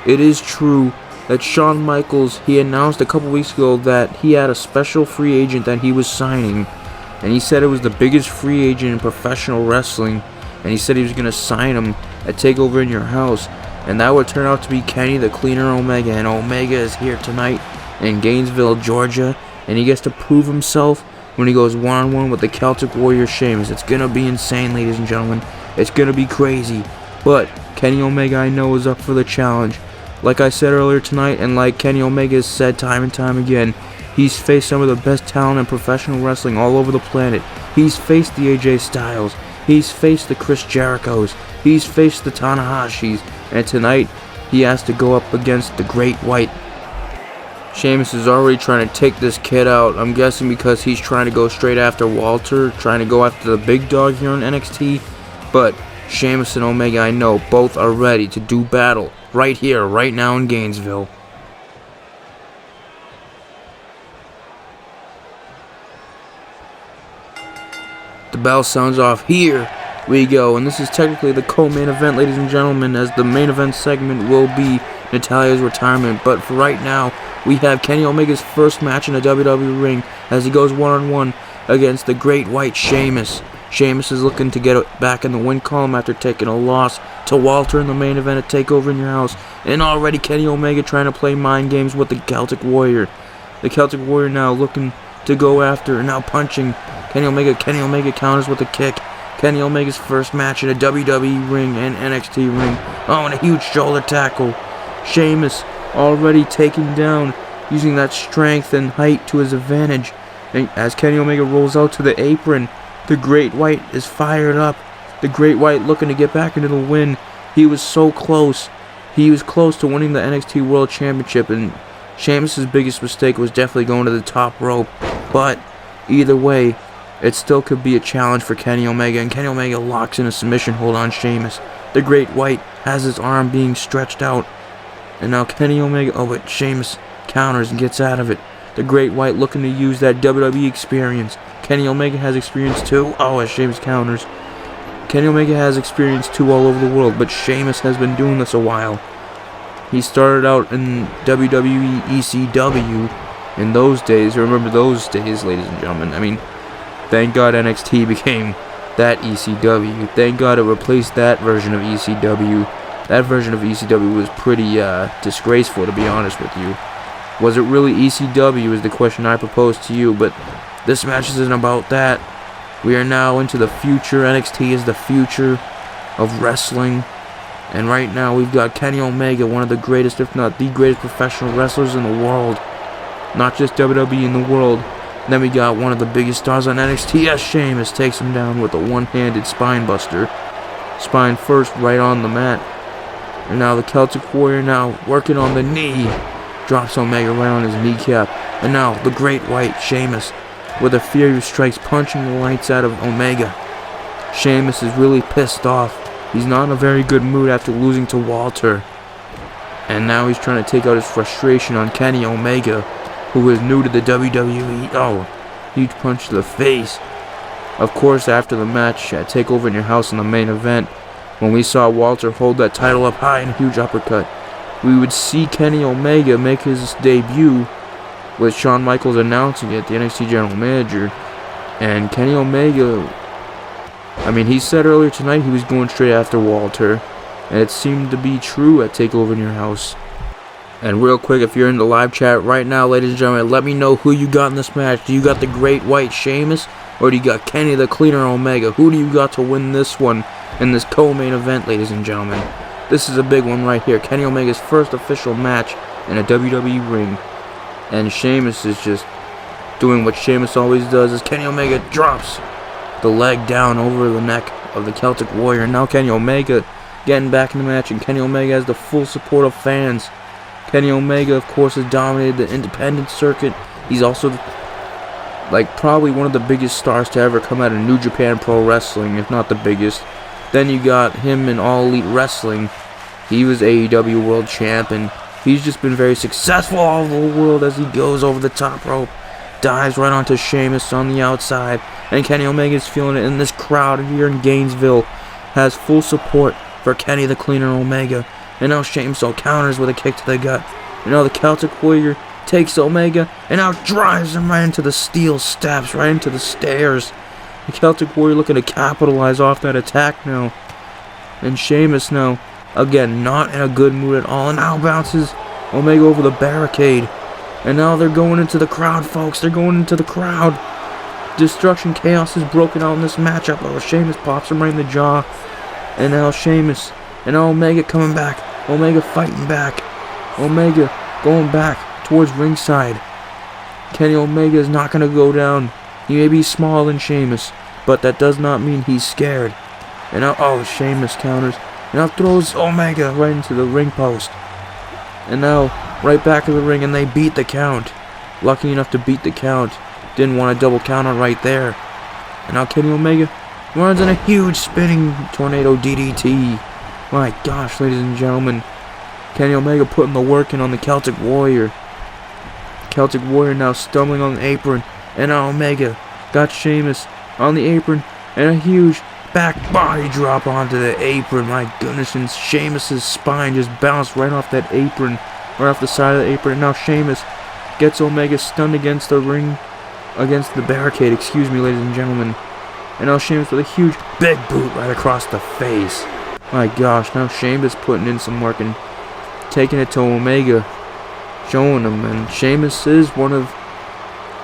it is true that Shawn Michaels, he announced a couple weeks ago that he had a special free agent that he was signing, and he said it was the biggest free agent in professional wrestling, and he said he was going to sign him at Takeover in Your House, and that would turn out to be Kenny the Cleaner Omega. And Omega is here tonight in Gainesville, Georgia, and he gets to prove himself when he goes one-on-one with the Celtic Warrior Sheamus. It's going to be insane, ladies and gentlemen. It's going to be crazy. But Kenny Omega, I know, is up for the challenge. Like I said earlier tonight, and like Kenny Omega has said time and time again, he's faced some of the best talent in professional wrestling all over the planet. He's faced the AJ Styles. He's faced the Chris Jerichos. He's faced the Tanahashis. And tonight, he has to go up against the Great White. Sheamus is already trying to take this kid out. I'm guessing because he's trying to go straight after Walter, trying to go after the big dog here in NXT. But Sheamus and Omega, I know, both are ready to do battle right here, right now in Gainesville. The bell sounds off. Here we go, and this is technically the co-main event, ladies and gentlemen, as the main event segment will be Natalya's retirement. But for right now, we have Kenny Omega's first match in a WWE ring as he goes one-on-one against the Great White Sheamus. Sheamus is looking to get back in the win column after taking a loss to Walter in the main event at Takeover in Your House. And already Kenny Omega trying to play mind games with the Celtic Warrior. The Celtic Warrior now looking to go after and now punching Kenny Omega. Kenny Omega counters with a kick. Kenny Omega's first match in a WWE ring and NXT ring. Oh, and a huge shoulder tackle. Sheamus already taking down using that strength and height to his advantage. And as Kenny Omega rolls out to the apron, the Great White is fired up. The Great White looking to get back into the win. He was so close. He was close to winning the NXT World Championship, and Sheamus' biggest mistake was definitely going to the top rope. But either way, it still could be a challenge for Kenny Omega, and Kenny Omega locks in a submission hold on Sheamus. The Great White has his arm being stretched out, and now Kenny Omega, but Sheamus counters and gets out of it. The Great White looking to use that WWE experience. Kenny Omega has experience too. As Sheamus counters. Kenny Omega has experience too all over the world, but Sheamus has been doing this a while. He started out in WWE ECW in those days. Remember those days, ladies and gentlemen. I mean, thank God NXT became that ECW. Thank God it replaced that version of ECW. That version of ECW was pretty disgraceful, to be honest with you. Was it really ECW is the question I propose to you, but this match isn't about that. We are now into the future. NXT is the future of wrestling. And right now we've got Kenny Omega, one of the greatest, if not the greatest professional wrestlers in the world. Not just WWE in the world. And then we got one of the biggest stars on NXT. Yes, Sheamus takes him down with a one-handed spine buster. Spine first right on the mat. And now the Celtic Warrior now working on the knee. Drops Omega right on his kneecap. And now the Great White, Sheamus, with a furious strikes, punching the lights out of Omega. Sheamus is really pissed off. He's not in a very good mood after losing to Walter. And now he's trying to take out his frustration on Kenny Omega, who is new to the WWE. Huge punch to the face. Of course, after the match at Takeover in Your House in the main event, when we saw Walter hold that title up high in a huge uppercut, we would see Kenny Omega make his debut with Shawn Michaels announcing it, the NXT General Manager. And Kenny Omega, he said earlier tonight he was going straight after Walter, and it seemed to be true at Takeover in Your House. And real quick, if you're in the live chat right now, ladies and gentlemen, let me know who you got in this match. Do you got the Great White Sheamus, or do you got Kenny the Cleaner Omega? Who do you got to win this one in this co-main event, ladies and gentlemen? This is a big one right here. Kenny Omega's first official match in a WWE ring. And Sheamus is just doing what Sheamus always does, as Kenny Omega drops the leg down over the neck of the Celtic Warrior. Now Kenny Omega getting back in the match, and Kenny Omega has the full support of fans. Kenny Omega, of course, has dominated the independent circuit. He's also probably one of the biggest stars to ever come out of New Japan Pro Wrestling, if not the biggest. Then you got him in All Elite Wrestling. He was AEW World Champ, and he's just been very successful all over the world as he goes over the top rope. Dives right onto Sheamus on the outside. And Kenny Omega's feeling it, and this crowd here in Gainesville has full support for Kenny the Cleaner Omega. And now Sheamus counters with a kick to the gut. And now the Celtic Warrior takes Omega and now drives him right into the steel steps, right into the stairs. The Celtic Warrior looking to capitalize off that attack now. And Sheamus now, again, not in a good mood at all. And now bounces Omega over the barricade. And now they're going into the crowd, folks. They're going into the crowd. Destruction Chaos is broken out in this matchup. Sheamus pops him right in the jaw. And now Sheamus. And now Omega coming back. Omega fighting back. Omega going back towards ringside. Kenny Omega is not going to go down. He may be smaller than Sheamus, but that does not mean he's scared. And now, Sheamus counters. And now throws Omega right into the ring post. And now, right back in the ring, and they beat the count. Lucky enough to beat the count. Didn't want a double counter right there. And now Kenny Omega runs in a huge spinning tornado DDT. My gosh, ladies and gentlemen. Kenny Omega putting the work in on the Celtic Warrior. Celtic Warrior now stumbling on the apron. And now Omega got Sheamus on the apron. And a huge back body drop onto the apron. My goodness, and Sheamus' spine just bounced right off that apron. Right off the side of the apron. And now Sheamus gets Omega stunned against the ring. Against the barricade, excuse me, ladies and gentlemen. And now Sheamus with a huge big boot right across the face. My gosh, now Sheamus putting in some work and taking it to Omega. Showing him, and Sheamus is one of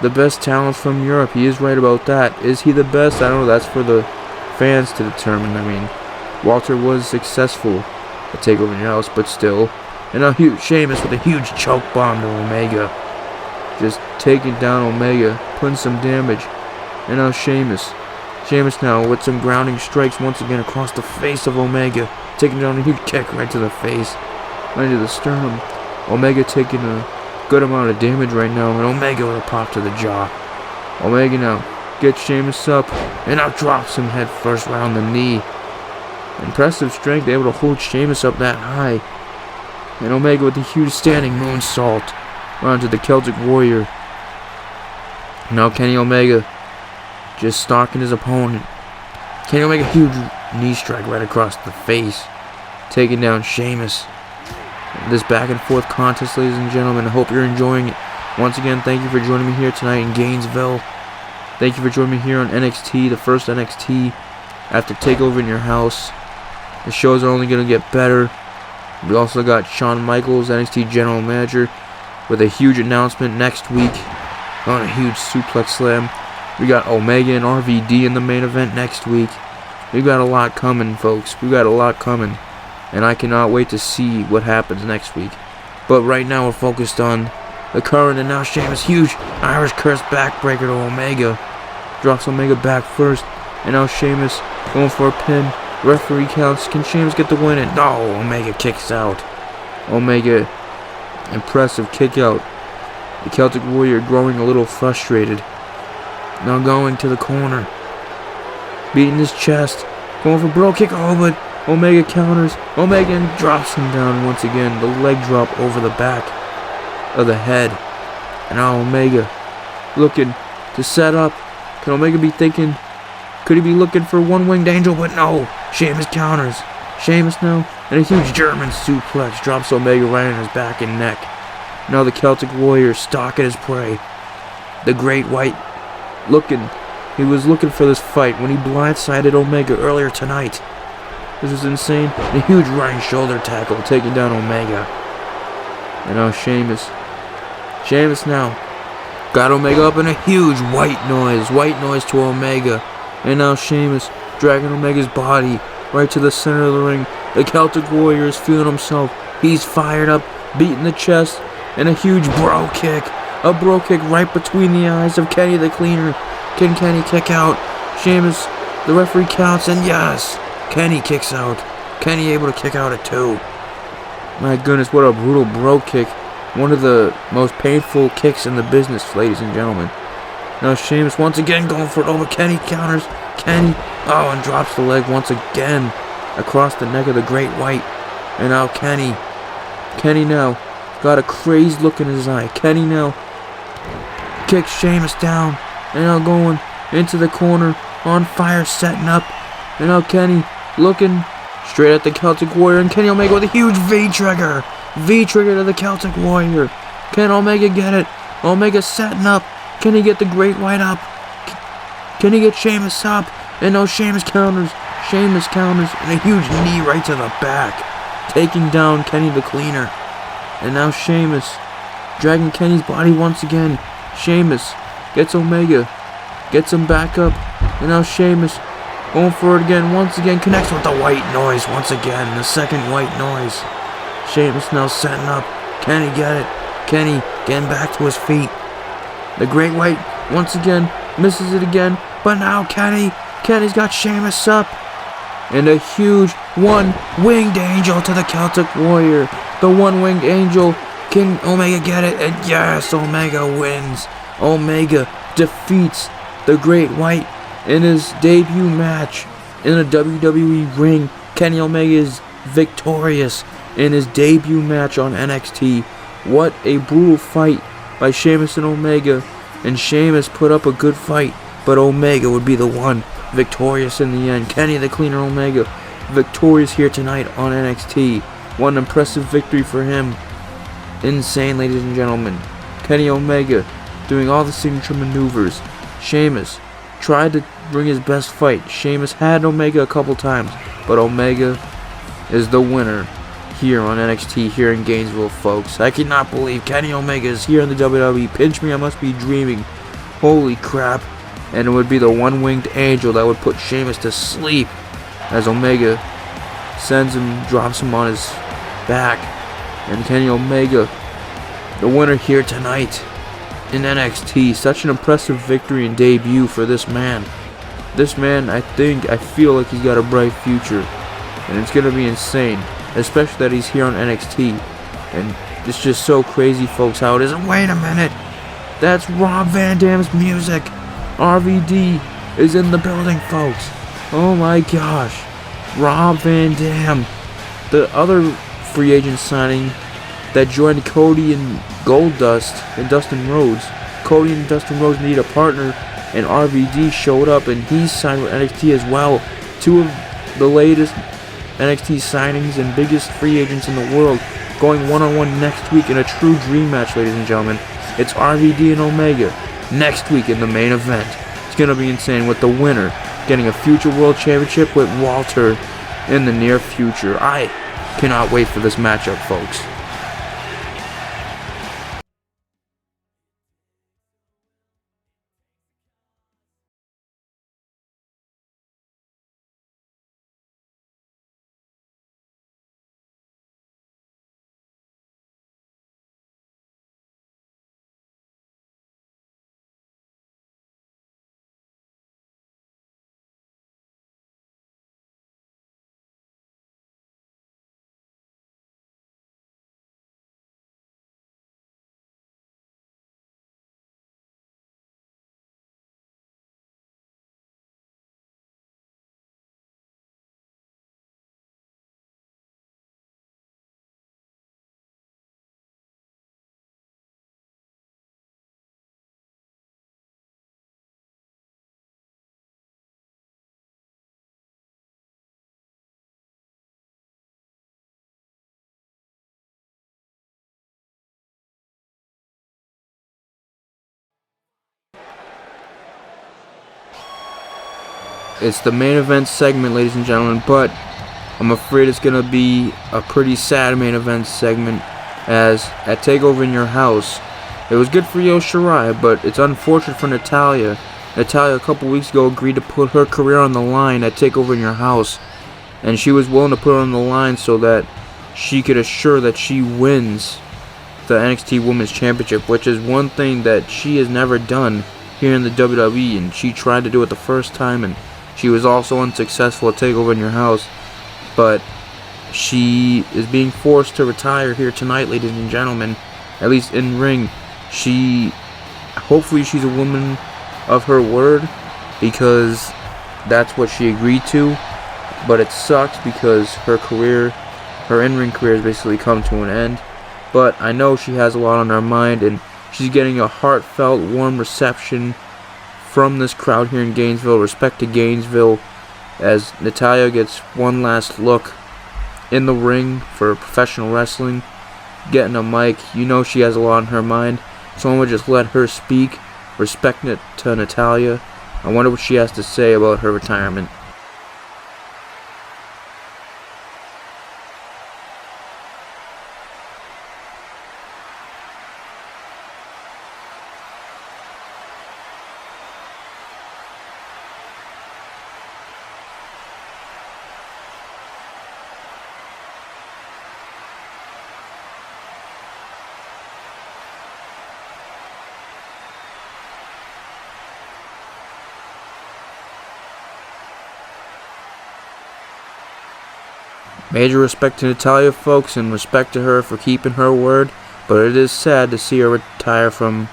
the best talents from Europe. He is right about that. Is he the best? I don't know. That's for the fans to determine. I mean, Walter was successful at Takeover in Your House, but still. And now Sheamus with a huge choke bomb to Omega. just taking down Omega, putting some damage. And now Sheamus now with some grounding strikes once again across the face of Omega, taking down a huge kick right to the face, right to the sternum. Omega taking a good amount of damage right now, and Omega with a pop to the jaw. Omega now gets Sheamus up, and now drops him head first right on the knee. Impressive strength, able to hold Sheamus up that high. And Omega with the huge standing moonsault onto the Celtic Warrior. Now Kenny Omega just stalking his opponent. Kenny Omega, huge knee strike right across the face, taking down Sheamus. This back and forth contest, ladies and gentlemen, I hope you're enjoying it. Once again, thank you for joining me here tonight in Gainesville. Thank you for joining me here on NXT, the first NXT after Takeover in your house. The shows are only going to get better. We also got Shawn Michaels, NXT General Manager, with a huge announcement next week on a huge suplex slam. We got Omega and RVD in the main event next week. We've got a lot coming, folks. We've got a lot coming. And I cannot wait to see what happens next week. But right now we're focused on the current, and now Sheamus, huge Irish Curse backbreaker to Omega. Drops Omega back first. And now Sheamus going for a pin. Referee counts. Can Sheamus get the win? And no, Omega kicks out. Omega, impressive kick out. The Celtic Warrior growing a little frustrated. Now going to the corner. Beating his chest. Going for bro kick. Oh, but Omega counters. Omega drops him down once again. The leg drop over the back of the head. And now Omega looking to set up. Can Omega be thinking? Could he be looking for one-winged angel? But no. Sheamus counters. Sheamus now. And a huge German suplex drops Omega right on his back and neck. Now the Celtic Warrior stalking his prey. The Great White looking. He was looking for this fight when he blindsided Omega earlier tonight. This was insane. A huge running shoulder tackle taking down Omega. And now Sheamus. Sheamus now got Omega up in a huge white noise. White noise to Omega. And now Sheamus dragging Omega's body right to the center of the ring. The Celtic Warrior is feeling himself. He's fired up, beating the chest, and a huge bro kick. A bro kick right between the eyes of Kenny the Cleaner. Can Kenny kick out? Sheamus, the referee counts, and yes, Kenny kicks out. Kenny able to kick out at 2. My goodness, what a brutal bro kick. One of the most painful kicks in the business, ladies and gentlemen. Now Sheamus once again going for it. Oh, but Kenny counters. Kenny, oh, and drops the leg once again across the neck of the Great White. And now Kenny now got a crazed look in his eye. Kenny now kicks Sheamus down. And now going into the corner, on fire, setting up. And now Kenny looking straight at the Celtic Warrior. And Kenny Omega with a huge V-trigger. V-trigger to the Celtic Warrior. Can Omega get it? Omega setting up. Can he get the Great White up? Can he get Sheamus up? And now Sheamus counters. Sheamus counters. And a huge knee right to the back. Taking down Kenny the Cleaner. And now Sheamus dragging Kenny's body once again. Sheamus gets Omega. Gets him back up. And now Sheamus going for it again. Once again connects with the white noise. Once again. The second white noise. Sheamus now setting up. Can he get it? Kenny getting back to his feet. The Great White once again misses it again. But now Kenny's got Sheamus up. And a huge one-winged angel to the Celtic Warrior. The one-winged angel. Can Omega get it? And yes, Omega wins. Omega defeats the Great White in his debut match in a WWE ring. Kenny Omega is victorious in his debut match on NXT. What a brutal fight by Sheamus and Omega. And Sheamus put up a good fight, but Omega would be the one victorious in the end. Kenny the Cleaner Omega victorious here tonight on NXT. What an impressive victory for him. Insane, ladies and gentlemen. Kenny Omega doing all the signature maneuvers. Sheamus tried to bring his best fight. Sheamus had Omega a couple times, but Omega is the winner here on NXT here in Gainesville, folks. I cannot believe Kenny Omega is here in the WWE. Pinch me, I must be dreaming. Holy crap. And it would be the one-winged angel that would put Sheamus to sleep as Omega sends him, drops him on his back. And Kenny Omega, the winner here tonight. in NXT. Such an impressive victory and debut for this man. This man, I feel like he's got a bright future. And it's going to be insane. Especially that he's here on NXT. And it's just so crazy, folks, how it is. And wait a minute. That's Rob Van Dam's music. RVD is in the building, folks. Oh my gosh. Rob Van Dam. The other free agent signing that joined Cody and Goldust and Dustin Rhodes. Cody and Dustin Rhodes needed a partner, and RVD showed up, and he signed with NXT as well. Two of the latest NXT signings and biggest free agents in the world going one-on-one next week in a true dream match, ladies and gentlemen. It's RVD and Omega next week in the main event. It's going to be insane, with the winner getting a future world championship with Walter in the near future. I cannot wait for this matchup, folks. It's the main event segment, ladies and gentlemen, but I'm afraid it's going to be a pretty sad main event segment, as at Takeover in Your House, it was good for Io Shirai, but it's unfortunate for Natalya. Natalya a couple weeks ago agreed to put her career on the line at Takeover in Your House, and she was willing to put it on the line so that she could assure that she wins the NXT Women's Championship, which is one thing that she has never done here in the WWE, and she tried to do it the first time, and she was also unsuccessful at Takeover in Your House. But she is being forced to retire here tonight, ladies and gentlemen. At least in ring. Hopefully she's a woman of her word, because that's what she agreed to. But it sucks because her in-ring career has basically come to an end. But I know she has a lot on her mind, and she's getting a heartfelt, warm reception from this crowd here in Gainesville. Respect to Gainesville, as Natalya gets one last look in the ring for professional wrestling, getting a mic. You know she has a lot on her mind, so I'm going to just let her speak. Respect it to Natalya. I wonder what she has to say about her retirement. Major respect to Natalya, folks, and respect to her for keeping her word, but it is sad to see her retire from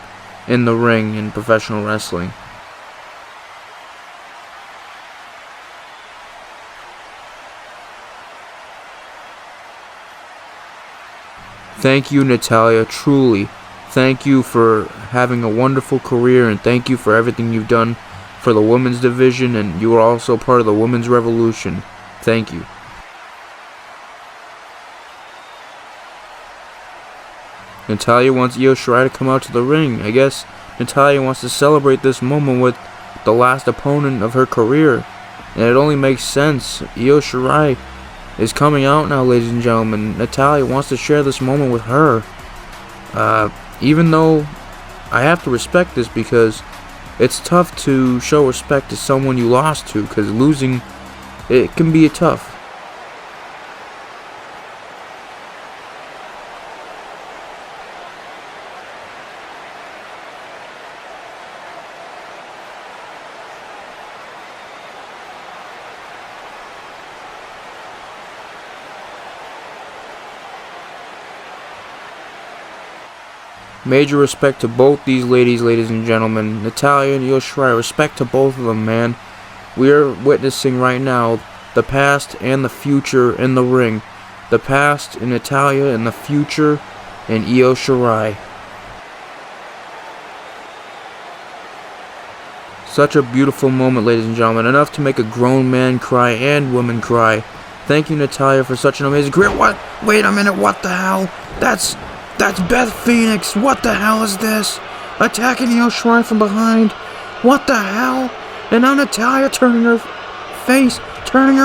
in the ring in professional wrestling. Thank you, Natalya, truly. Thank you for having a wonderful career, and thank you for everything you've done for the women's division, and you are also part of the women's revolution. Thank you. Natalya wants Io Shirai to come out to the ring. I guess Natalya wants to celebrate this moment with the last opponent of her career. And it only makes sense. Io Shirai is coming out now, ladies and gentlemen. Natalya wants to share this moment with her. Even though I have to respect this, because it's tough to show respect to someone you lost to, because losing, it can be tough. Major respect to both these ladies and gentlemen. Natalya and Io Shirai, respect to both of them, man. We are witnessing right now the past and the future in the ring. The past in Natalya and the future in Io Shirai. Such a beautiful moment, ladies and gentlemen. Enough to make a grown man cry and woman cry. Thank you, Natalya, for such an amazing career. What? Wait a minute, what the hell? That's Beth Phoenix. What the hell is this? Attacking Io Shirai from behind. What the hell? And now Natalya turning her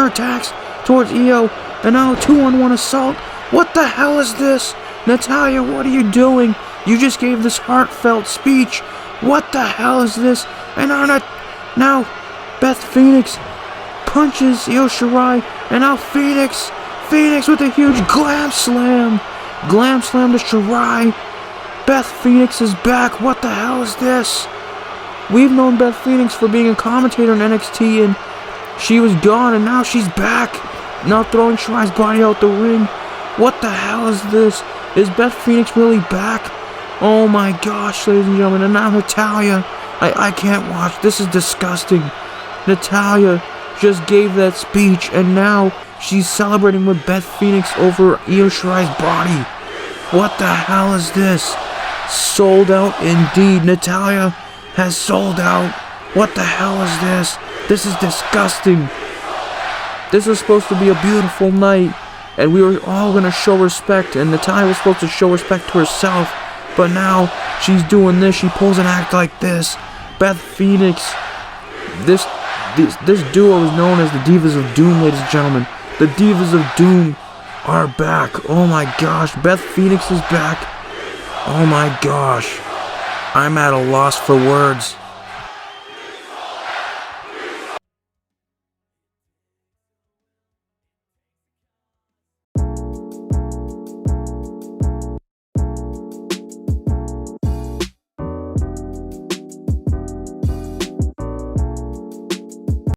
attacks towards Io. And now a 2-on-1 assault. What the hell is this? Natalya, what are you doing? You just gave this heartfelt speech. What the hell is this? And now Beth Phoenix punches Io Shirai. And now Phoenix with a huge glam slam. Glam slam to Shirai. Beth Phoenix is back. What the hell is this? We've known Beth Phoenix for being a commentator in NXT, and she was gone, and now she's back. Now throwing Shirai's body out the ring. What the hell is this? Is Beth Phoenix really back? Oh my gosh, ladies and gentlemen. And now Natalya. I can't watch. This is disgusting. Natalya just gave that speech, and now she's celebrating with Beth Phoenix over Io Shirai's body. What the hell is this? Sold out indeed. Natalya has sold out. What the hell is this? This is disgusting. This was supposed to be a beautiful night, and we were all going to show respect, and Natalya was supposed to show respect to herself, but now she's doing this. She pulls an act like this. Beth Phoenix. This duo is known as the Divas of Doom, ladies and gentlemen. The Divas of Doom are back. Oh my gosh. Beth Phoenix is back. Oh my gosh. I'm at a loss for words.